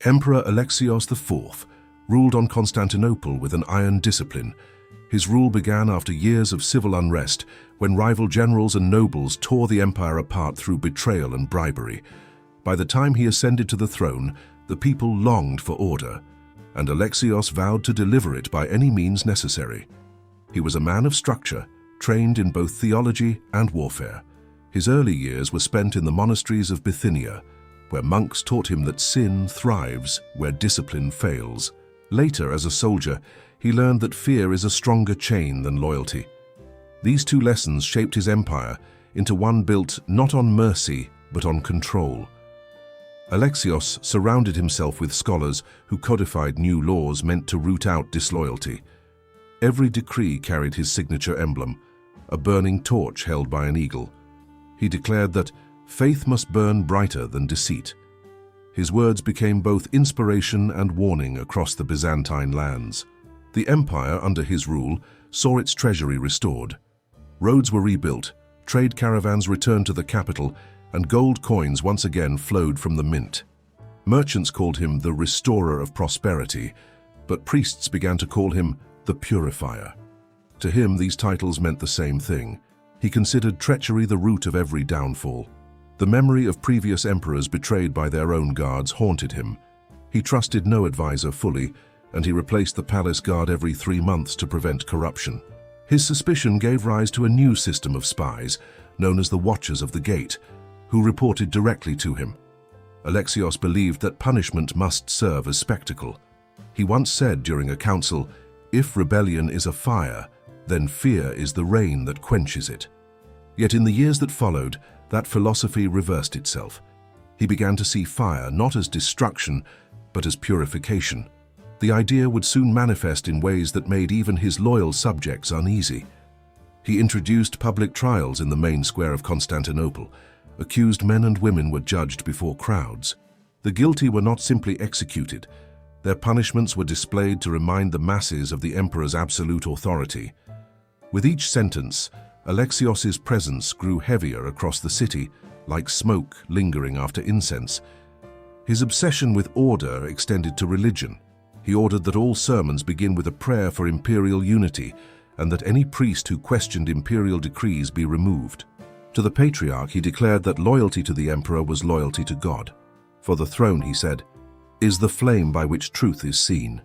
Emperor Alexios IV ruled on Constantinople with an iron discipline. His rule began after years of civil unrest, when rival generals and nobles tore the empire apart through betrayal and bribery. By the time he ascended to the throne, the people longed for order, and Alexios vowed to deliver it by any means necessary. He was a man of structure, trained in both theology and warfare. His early years were spent in the monasteries of Bithynia, where monks taught him that sin thrives where discipline fails. Later, as a soldier, he learned that fear is a stronger chain than loyalty. These two lessons shaped his empire into one built not on mercy, but on control. Alexios surrounded himself with scholars who codified new laws meant to root out disloyalty. Every decree carried his signature emblem, a burning torch held by an eagle. He declared that faith must burn brighter than deceit. His words became both inspiration and warning across the Byzantine lands. The empire, under his rule, saw its treasury restored. Roads were rebuilt, trade caravans returned to the capital, and gold coins once again flowed from the mint. Merchants called him the restorer of prosperity, but priests began to call him the purifier. To him, these titles meant the same thing. He considered treachery the root of every downfall. The memory of previous emperors betrayed by their own guards haunted him. He trusted no advisor fully, and he replaced the palace guard every 3 months to prevent corruption. His suspicion gave rise to a new system of spies, known as the Watchers of the Gate, who reported directly to him. Alexios believed that punishment must serve as spectacle. He once said during a council, "If rebellion is a fire, then fear is the rain that quenches it." Yet in the years that followed, that philosophy reversed itself. He began to see fire not as destruction, but as purification. The idea would soon manifest in ways that made even his loyal subjects uneasy. He introduced public trials in the main square of Constantinople. Accused men and women were judged before crowds. The guilty were not simply executed. Their punishments were displayed to remind the masses of the emperor's absolute authority. With each sentence, Alexios's presence grew heavier across the city, like smoke lingering after incense. His obsession with order extended to religion. He ordered that all sermons begin with a prayer for imperial unity, and that any priest who questioned imperial decrees be removed. To the patriarch, he declared that loyalty to the emperor was loyalty to God. For the throne, he said, is the flame by which truth is seen.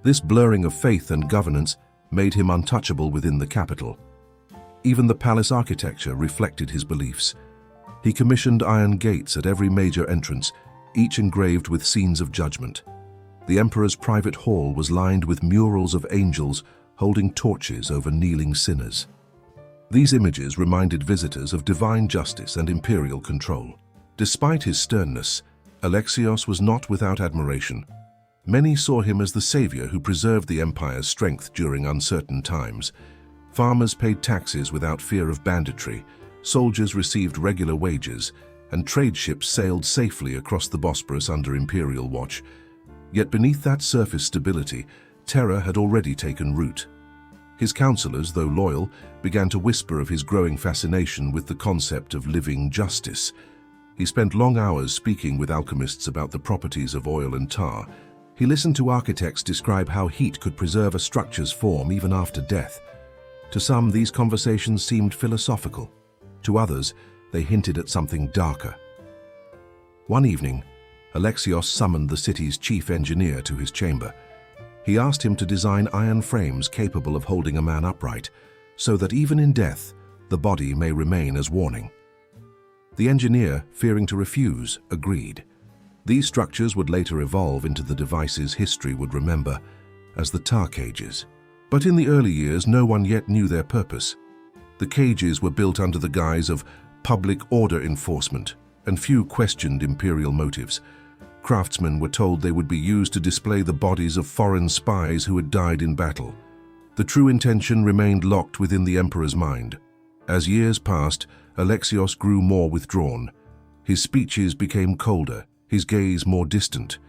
This blurring of faith and governance made him untouchable within the capital. Even the palace architecture reflected his beliefs. He commissioned iron gates at every major entrance, each engraved with scenes of judgment. The emperor's private hall was lined with murals of angels holding torches over kneeling sinners. These images reminded visitors of divine justice and imperial control. Despite his sternness, Alexios was not without admiration. Many saw him as the savior who preserved the empire's strength during uncertain times. Farmers paid taxes without fear of banditry, soldiers received regular wages, and trade ships sailed safely across the Bosporus under imperial watch. Yet beneath that surface stability, terror had already taken root. His counselors, though loyal, began to whisper of his growing fascination with the concept of living justice. He spent long hours speaking with alchemists about the properties of oil and tar. He listened to architects describe how heat could preserve a structure's form even after death. To some, these conversations seemed philosophical. To others, they hinted at something darker. One evening, Alexios summoned the city's chief engineer to his chamber. He asked him to design iron frames capable of holding a man upright, so that even in death, the body may remain as warning. The engineer, fearing to refuse, agreed. These structures would later evolve into the devices history would remember as the Tar Cages. But in the early years, no one yet knew their purpose. The cages were built under the guise of public order enforcement, and few questioned imperial motives. Craftsmen were told they would be used to display the bodies of foreign spies who had died in battle. The true intention remained locked within the emperor's mind. As years passed, Alexios grew more withdrawn. His speeches became colder, his gaze more distant.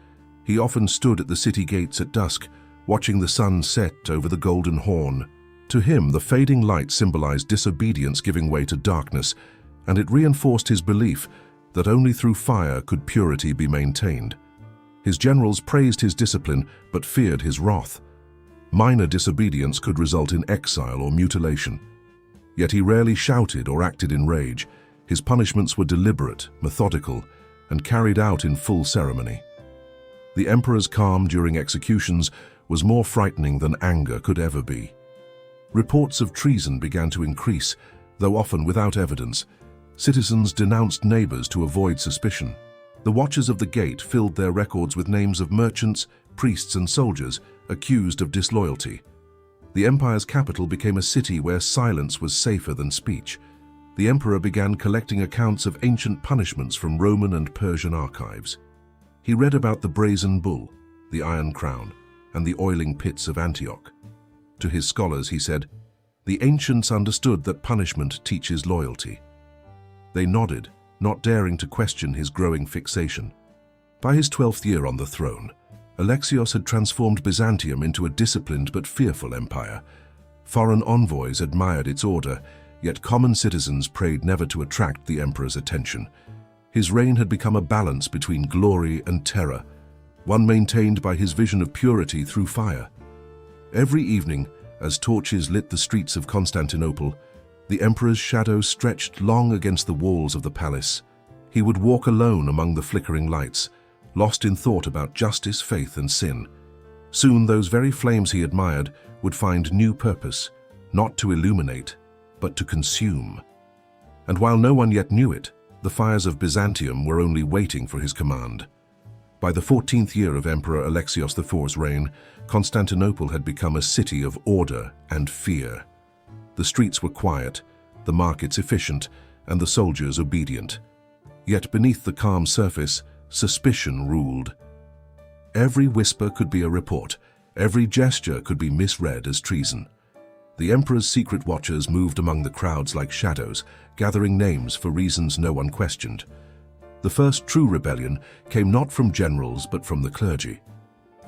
He often stood at the city gates at dusk, watching the sun set over the Golden Horn. To him, the fading light symbolized disobedience giving way to darkness, and it reinforced his belief that only through fire could purity be maintained. His generals praised his discipline but feared his wrath. Minor disobedience could result in exile or mutilation. Yet he rarely shouted or acted in rage. His punishments were deliberate, methodical, and carried out in full ceremony. The emperor's calm during executions was more frightening than anger could ever be. Reports of treason began to increase, though often without evidence. Citizens denounced neighbors to avoid suspicion. The watchers of the gate filled their records with names of merchants, priests, and soldiers accused of disloyalty. The empire's capital became a city where silence was safer than speech. The emperor began collecting accounts of ancient punishments from Roman and Persian archives. He read about the brazen bull, the iron crown, and the oiling pits of Antioch. To his scholars, he said, "The ancients understood that punishment teaches loyalty." They nodded, not daring to question his growing fixation. By his 12th year on the throne, Alexios had transformed Byzantium into a disciplined but fearful empire. Foreign envoys admired its order, yet common citizens prayed never to attract the emperor's attention. His reign had become a balance between glory and terror, one maintained by his vision of purity through fire. Every evening, as torches lit the streets of Constantinople, the emperor's shadow stretched long against the walls of the palace. He would walk alone among the flickering lights, lost in thought about justice, faith, and sin. Soon those very flames he admired would find new purpose, not to illuminate, but to consume. And while no one yet knew it, the fires of Byzantium were only waiting for his command. By the 14th year of Emperor Alexios IV's reign, Constantinople had become a city of order and fear. The streets were quiet, the markets efficient, and the soldiers obedient. Yet beneath the calm surface, suspicion ruled. Every whisper could be a report, every gesture could be misread as treason. The emperor's secret watchers moved among the crowds like shadows, gathering names for reasons no one questioned. The first true rebellion came not from generals but from the clergy.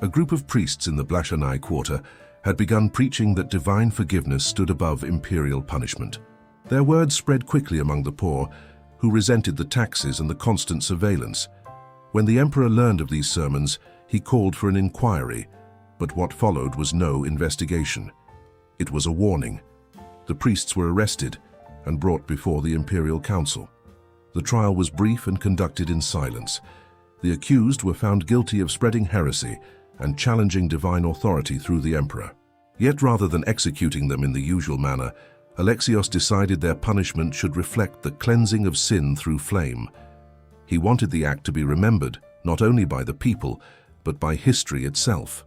A group of priests in the Blashanai quarter had begun preaching that divine forgiveness stood above imperial punishment. Their words spread quickly among the poor, who resented the taxes and the constant surveillance. When the emperor learned of these sermons, he called for an inquiry, but what followed was no investigation. It was a warning. The priests were arrested and brought before the imperial council. The trial was brief and conducted in silence. The accused were found guilty of spreading heresy and challenging divine authority through the emperor. Yet rather than executing them in the usual manner, Alexios decided their punishment should reflect the cleansing of sin through flame. He wanted the act to be remembered not only by the people, but by history itself.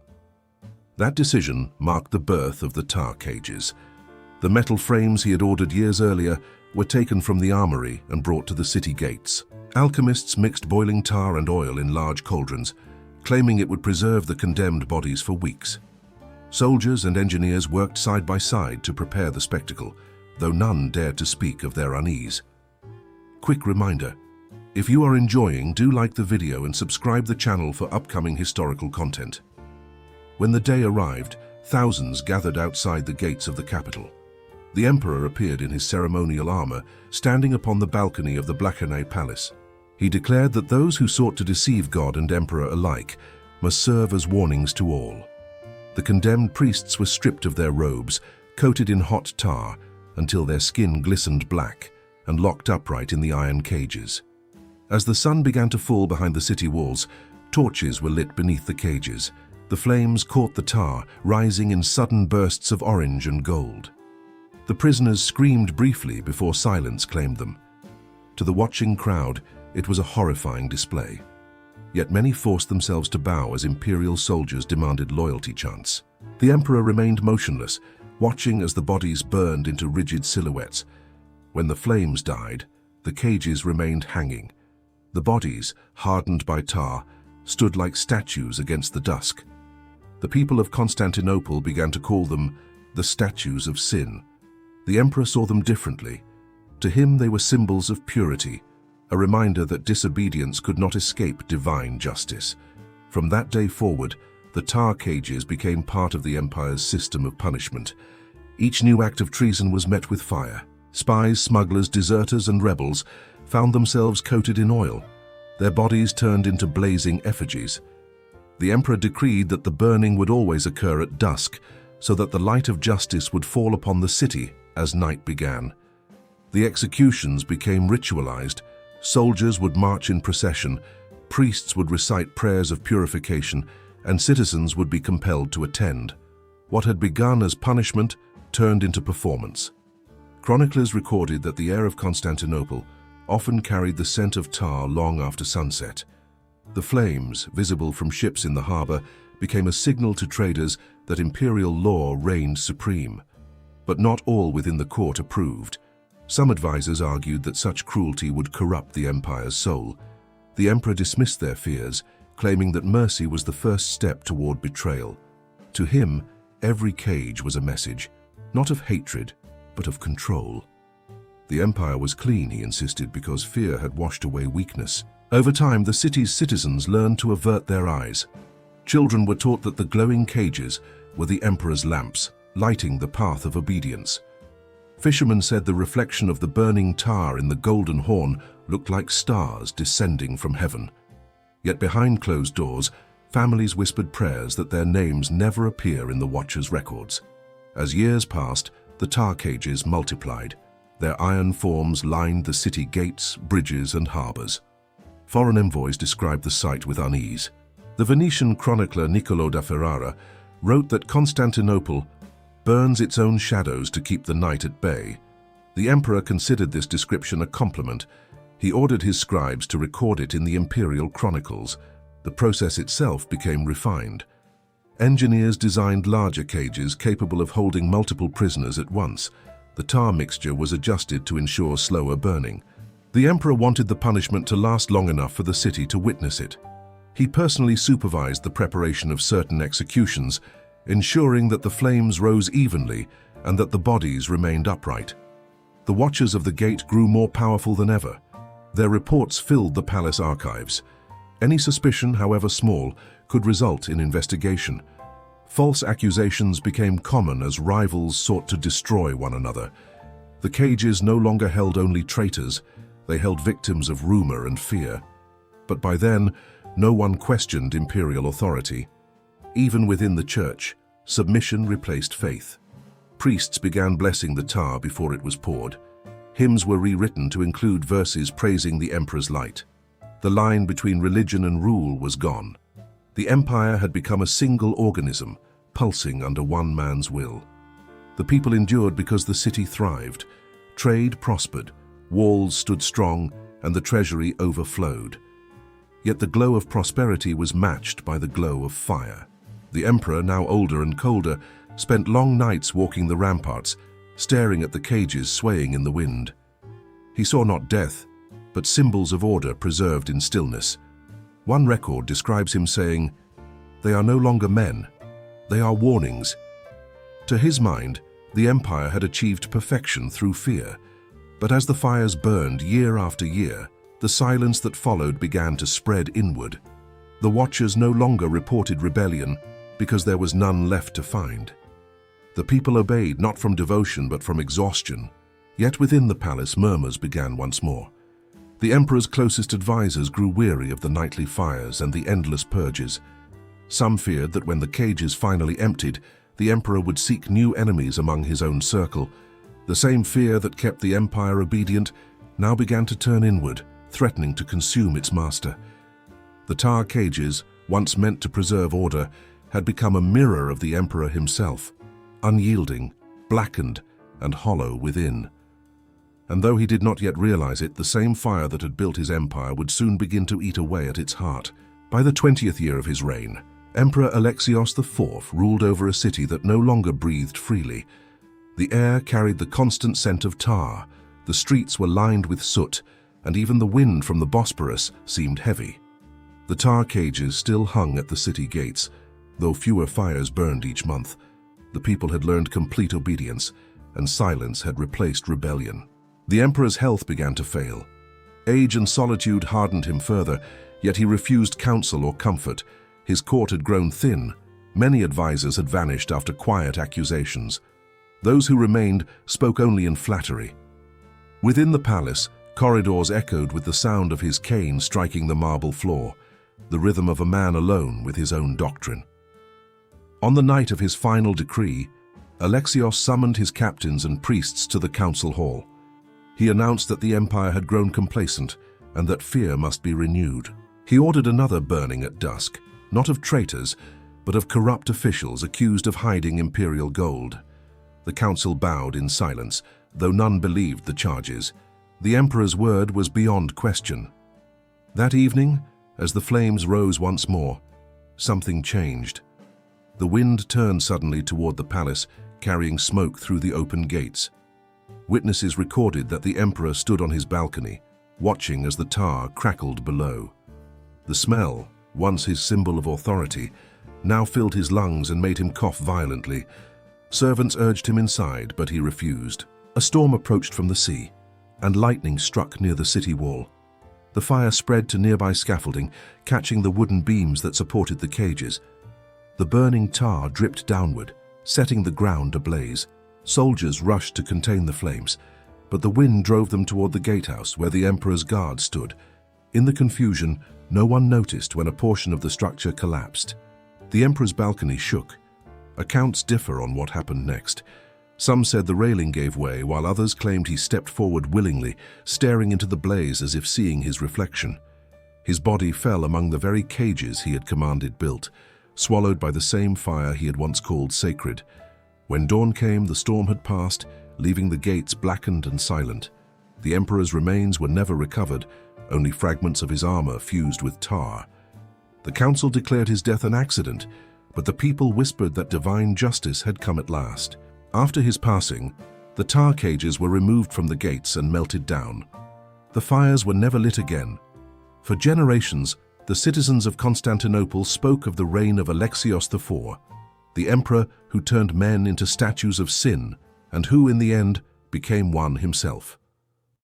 That decision marked the birth of the Tar Cages. The metal frames he had ordered years earlier were taken from the armory and brought to the city gates. Alchemists mixed boiling tar and oil in large cauldrons, claiming it would preserve the condemned bodies for weeks. Soldiers and engineers worked side by side to prepare the spectacle, though none dared to speak of their unease. Quick reminder, if you are enjoying, do like the video and subscribe the channel for upcoming historical content. When the day arrived, thousands gathered outside the gates of the capital. The emperor appeared in his ceremonial armor, standing upon the balcony of the Blashanai palace. He declared that those who sought to deceive God and emperor alike must serve as warnings to all. The condemned priests were stripped of their robes, coated in hot tar until their skin glistened black, and locked upright in the iron cages. As the sun began to fall behind the city walls, torches were lit beneath the cages. The flames caught the tar, rising in sudden bursts of orange and gold. The prisoners screamed briefly before silence claimed them. To the watching crowd, it was a horrifying display. Yet many forced themselves to bow as imperial soldiers demanded loyalty chants. The emperor remained motionless, watching as the bodies burned into rigid silhouettes. When the flames died, the cages remained hanging. The bodies, hardened by tar, stood like statues against the dusk. The people of Constantinople began to call them the statues of sin. The emperor saw them differently. To him they were symbols of purity, a reminder that disobedience could not escape divine justice. From that day forward, the Tar Cages became part of the empire's system of punishment. Each new act of treason was met with fire. Spies, smugglers, deserters, and rebels found themselves coated in oil, their bodies turned into blazing effigies. The emperor decreed that the burning would always occur at dusk, so that the light of justice would fall upon the city as night began. The executions became ritualized. Soldiers would march in procession, priests would recite prayers of purification, and citizens would be compelled to attend. What had begun as punishment turned into performance. Chroniclers recorded that the air of Constantinople often carried the scent of tar long after sunset. The flames, visible from ships in the harbor, became a signal to traders that imperial law reigned supreme. But not all within the court approved. Some advisors argued that such cruelty would corrupt the empire's soul. The emperor dismissed their fears, claiming that mercy was the first step toward betrayal. To him, every cage was a message, not of hatred, but of control. The empire was clean, he insisted, because fear had washed away weakness. Over time, the city's citizens learned to avert their eyes. Children were taught that the glowing cages were the emperor's lamps, lighting the path of obedience. Fishermen said the reflection of the burning tar in the golden horn looked like stars descending from heaven. Yet behind closed doors, families whispered prayers that their names never appear in the watchers' records. As years passed, the tar cages multiplied. Their iron forms lined the city gates, bridges, and harbors. Foreign envoys described the sight with unease. The Venetian chronicler Niccolò da Ferrara wrote that Constantinople burns its own shadows to keep the night at bay. The emperor considered this description a compliment. He ordered his scribes to record it in the imperial chronicles. The process itself became refined. Engineers designed larger cages capable of holding multiple prisoners at once. The tar mixture was adjusted to ensure slower burning. The emperor wanted the punishment to last long enough for the city to witness it. He personally supervised the preparation of certain executions, ensuring that the flames rose evenly and that the bodies remained upright. The watchers of the gate grew more powerful than ever. Their reports filled the palace archives. Any suspicion, however small, could result in investigation. False accusations became common as rivals sought to destroy one another. The cages no longer held only traitors, they held victims of rumor and fear. But by then, no one questioned imperial authority. Even within the church, submission replaced faith. Priests began blessing the tar before it was poured. Hymns were rewritten to include verses praising the emperor's light. The line between religion and rule was gone. The empire had become a single organism, pulsing under one man's will. The people endured because the city thrived. Trade prospered, walls stood strong, and the treasury overflowed. Yet the glow of prosperity was matched by the glow of fire. The emperor, now older and colder, spent long nights walking the ramparts, staring at the cages swaying in the wind. He saw not death, but symbols of order preserved in stillness. One record describes him saying, "They are no longer men, they are warnings." To his mind, the empire had achieved perfection through fear. But as the fires burned year after year, the silence that followed began to spread inward. The watchers no longer reported rebellion because there was none left to find. The people obeyed not from devotion but from exhaustion. Yet within the palace murmurs began once more. The emperor's closest advisors grew weary of the nightly fires and the endless purges. Some feared that when the cages finally emptied, the emperor would seek new enemies among his own circle. The same fear that kept the empire obedient now began to turn inward, threatening to consume its master. The tar cages, once meant to preserve order, had become a mirror of the emperor himself, unyielding, blackened, and hollow within. And though he did not yet realize it, the same fire that had built his empire would soon begin to eat away at its heart. By the 20th year of his reign, Emperor Alexios IV ruled over a city that no longer breathed freely. The air carried the constant scent of tar, the streets were lined with soot, and even the wind from the Bosporus seemed heavy. The tar cages still hung at the city gates, though fewer fires burned each month. The people had learned complete obedience, and silence had replaced rebellion. The emperor's health began to fail. Age and solitude hardened him further, yet he refused counsel or comfort. His court had grown thin. Many advisors had vanished after quiet accusations. Those who remained spoke only in flattery. Within the palace, corridors echoed with the sound of his cane striking the marble floor. the rhythm of a man alone with his own doctrine. On the night of his final decree, Alexios summoned his captains and priests to the council hall. He announced that the empire had grown complacent and that fear must be renewed. He ordered another burning at dusk, not of traitors, but of corrupt officials accused of hiding imperial gold. The council bowed in silence, though none believed the charges. The emperor's word was beyond question. That evening, as the flames rose once more, something changed. The wind turned suddenly toward the palace, carrying smoke through the open gates. Witnesses recorded that the emperor stood on his balcony, watching as the tar crackled below. The smell, once his symbol of authority, now filled his lungs and made him cough violently. Servants urged him inside, but he refused. A storm approached from the sea, and lightning struck near the city wall. The fire spread to nearby scaffolding, catching the wooden beams that supported the cages. The burning tar dripped downward, setting the ground ablaze. Soldiers rushed to contain the flames, but the wind drove them toward the gatehouse where the emperor's guard stood. In the confusion, no one noticed when a portion of the structure collapsed. The emperor's balcony shook. Accounts differ on what happened next. Some said the railing gave way, while others claimed he stepped forward willingly, staring into the blaze as if seeing his reflection. His body fell among the very cages he had commanded built, swallowed by the same fire he had once called sacred. When dawn came, the storm had passed, leaving the gates blackened and silent. The emperor's remains were never recovered, only fragments of his armor fused with tar. The council declared his death an accident, but the people whispered that divine justice had come at last. After his passing, the tar cages were removed from the gates and melted down. The fires were never lit again. For generations, the citizens of Constantinople spoke of the reign of Alexios IV, the emperor who turned men into statues of sin and who, in the end, became one himself.